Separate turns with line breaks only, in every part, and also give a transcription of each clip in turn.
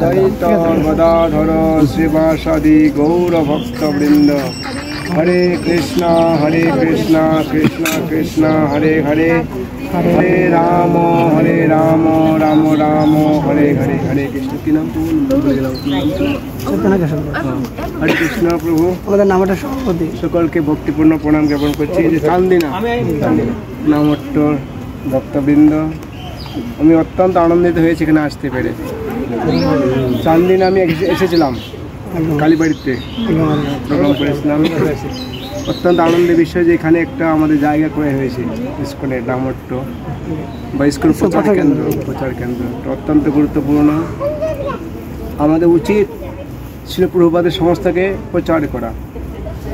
অদ্বৈত গদাধর শ্রীবাসাদি গৌর ভক্তবৃন্দ। হরে কৃষ্ণ কৃষ্ণ কৃষ্ণ হরে হরে, হরে রাম রাম রাম হরে হরে। হরে কৃষ্ণ। কি নাম হরে কৃষ্ণ প্রভু।
আমাদের নামটা সভাপতি।
সকলকে ভক্তিপূর্ণ প্রণাম জ্ঞাপন করছি। যে চান্দিনা নামট্ট ভক্তবৃন্দ, আমি অত্যন্ত আনন্দিত হয়েছি এখানে আসতে পেরে। চান্দিনা আমি এসেছিলাম কালীবাড়িতে প্রোগ্রাম করেছিলাম। অত্যন্ত আনন্দের বিষয় যে এখানে একটা আমাদের জায়গা করে হয়েছে ইস্কনের নামট্ট বা ইস্কন প্রচার কেন্দ্র অত্যন্ত গুরুত্বপূর্ণ। আমাদের উচিত ছিল প্রভুপাদের সংস্থাকে প্রচার করা।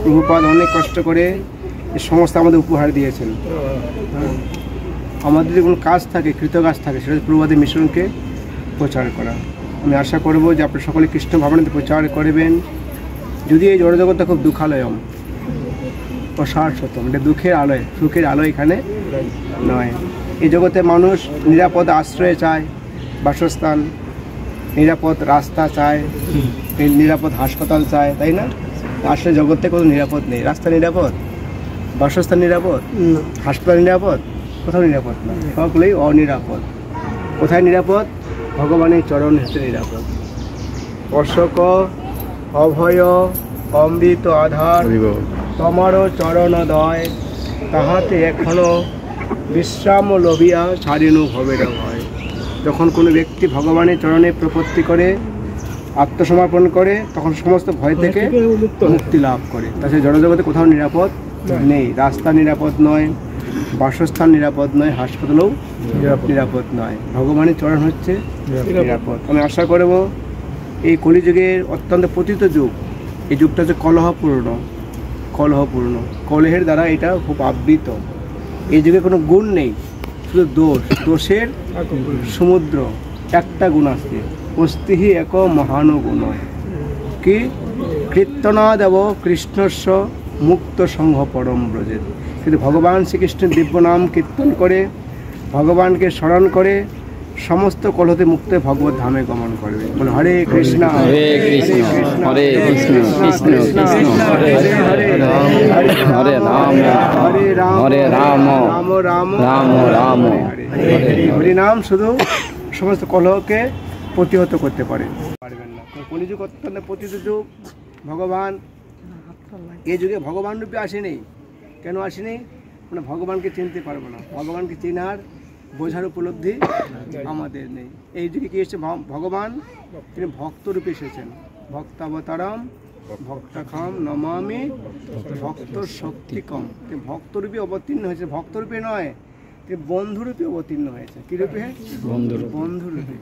প্রভুপাদ অনেক কষ্ট করে এই সংস্থা আমাদের উপহার দিয়েছেন। আমাদের যদি কোনো কাজ থাকে, কৃতকাজ থাকে, সেটা প্রভুপাদের মিশনকে প্রচার করা। আমি আশা করব যে আপনি সকলে কৃষ্ণ ভাবনাতে প্রচার করবেন। যদি এই জড়জগৎটা খুব দুঃখালয়ম অসারশতম, এটা দুঃখের আলোয়, সুখের আলোয় এখানে নয়। এই জগতে মানুষ নিরাপদ আশ্রয় চায়, বাসস্থান, নিরাপদ রাস্তা চায়, নিরাপদ হাসপাতাল চায়, তাই না? আসলে জগতে কোনো নিরাপদ নেই। রাস্তা নিরাপদ, বাসস্থান নিরাপদ, হাসপাতাল নিরাপদ, কোথাও নিরাপদ না, সকলেই অনিরাপদ। কোথায় নিরাপদ? ভগবানের চরণ হচ্ছে নিরাপদ। অশোক অভয় অমৃত আধার তোমারও চরণদয়, তাহাতে এখনো বিশ্রাম লভিয়া ছাড়িনু ভবের ভয়। যখন কোনো ব্যক্তি ভগবানের চরণে প্রপত্তি করে, আত্মসমর্পণ করে, তখন সমস্ত ভয় থেকে মুক্তি লাভ করে। তাছাড়া জড়জগতে কোথাও নিরাপদ নেই। রাস্তা নিরাপদ নয়, বাসস্থান নিরাপদ নয়, হাসপাতালও নিরাপদ নয়। ভগবানের চরণ হচ্ছে নিরাপদ। আমি আশা করব এই কলিযুগের অত্যন্ত পতিত যুগ, এই যুগটা হচ্ছে কলহপূর্ণ। কলহের দ্বারা এটা খুব আবৃত। এই যুগে কোনো গুণ নেই, শুধু দোষের সমুদ্র। একটা গুণ আছে, অস্তিহি এক মহান গুণ। কি? কীর্তনা দেব কৃষ্ণস্ব মুক্ত সংঘ পরম ব্রজের। কিন্তু ভগবান শ্রীকৃষ্ণের দিব্য নাম কীর্তন করে, ভগবানকে স্মরণ করে, সমস্ত কলহতে মুক্ত ভগবত ধামে গমন করবে। বলে হরে কৃষ্ণ
হরে কৃষ্ণ হরে কৃষ্ণ কৃষ্ণ কৃষ্ণ হরে হরে হরে রাম হরে রাম রাম রাম রাম
হরি নাম শুধু সমস্ত কলহকে প্রতিহত করতে পারবেন না। কলিযুগ অত্যন্ত পতিত যুগ। ভগবান এই যুগে ভগবান রূপে আসেনি। কেন আসেনি? মানে ভগবানকে চিনতে পারবো না। ভগবানকে চেনার বোঝার উপলব্ধি আমাদের নেই। এই যুগে কি এসেছে? ভগবান তিনি ভক্ত রূপে এসেছেন। ভক্তাবতারম ভক্তাখাম নমামি ভক্ত শক্তিকম। তিনি ভক্তরূপে অবতীর্ণ হয়েছে। ভক্তরূপে নয়, তিনি বন্ধুরূপে অবতীর্ণ হয়েছে। কি রূপে? বন্ধুরূপে।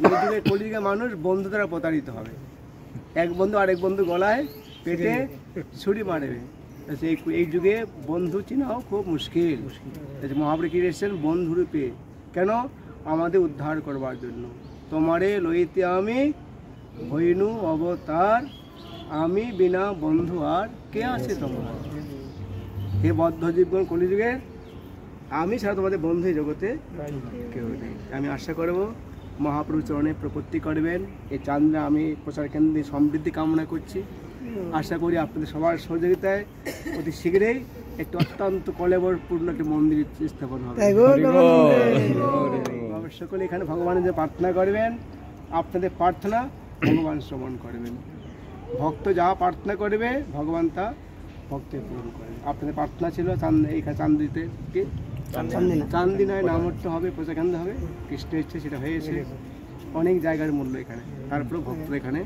এই যুগে কলিযুগে মানুষ বন্ধু দ্বারা প্রতারিত হবে। এক বন্ধু আরেক বন্ধু গলায় পেটে ছুরি মারবে। এই যুগে বন্ধু চিনাও খুব মুশকিল। মহাপ্রভু কি এসেছেন? বন্ধুরূপে। কেন? আমাদের উদ্ধার করবার জন্য। তোমারে লইতে আমি হইনু অবতার, আমি বিনা বন্ধু আর কে আছে তোমার। হে বদ্ধ জীবগণ, কলিযুগে আমি ছাড়া তোমাদের বন্ধু এই জগতে কেউ নেই। আমি আশা করব মহাপ্রভু চরণে প্রপত্তি করবেন। এই চান্দ্রা আমি প্রচার কেন্দ্রে সমৃদ্ধি কামনা করছি। আশা করি আপনাদের সবার সহযোগিতায় অতি শীঘ্রই একটি অত্যন্ত কলেবরপূর্ণ একটি মন্দির স্থাপন হবে। সকলে এখানে ভগবানের যে প্রার্থনা করবেন, আপনাদের প্রার্থনা ভগবান শ্রবণ করবেন। ভক্ত যা প্রার্থনা করবে ভগবান তা ভক্তের পূরণ করবে। আপনাদের প্রার্থনা ছিল এখানে চান্দিতে কি চান্দিনায় নামট্ট হবে, প্রচার কেন্দ্র হবে। কৃষ্ণ ইচ্ছে সেটা হয়েছে। অনেক জায়গার মূল্য এখানে। তারপরে ভক্তরা এখানে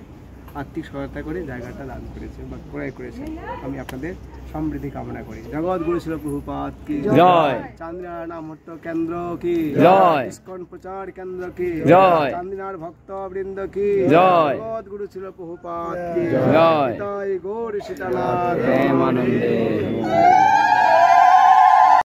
আর্থিক সহায়তা করে জায়গাটা দান করেছে বা ক্রয় করেছে। আমি আপনাদের সমৃদ্ধি কামনা করি। জগৎ গুরু ছিল প্রভুপাদ কি জয়। চান্দিনার নামট্ট কেন্দ্র কি জয়। ইস্কন প্রচার কেন্দ্র কি জয়। চান্দিনার ভক্ত বৃন্দ কি জয়। জগৎ গুরু ছিল প্রভুপাদ কি জয়। গৌর সীতানাথ প্রেমানন্দে।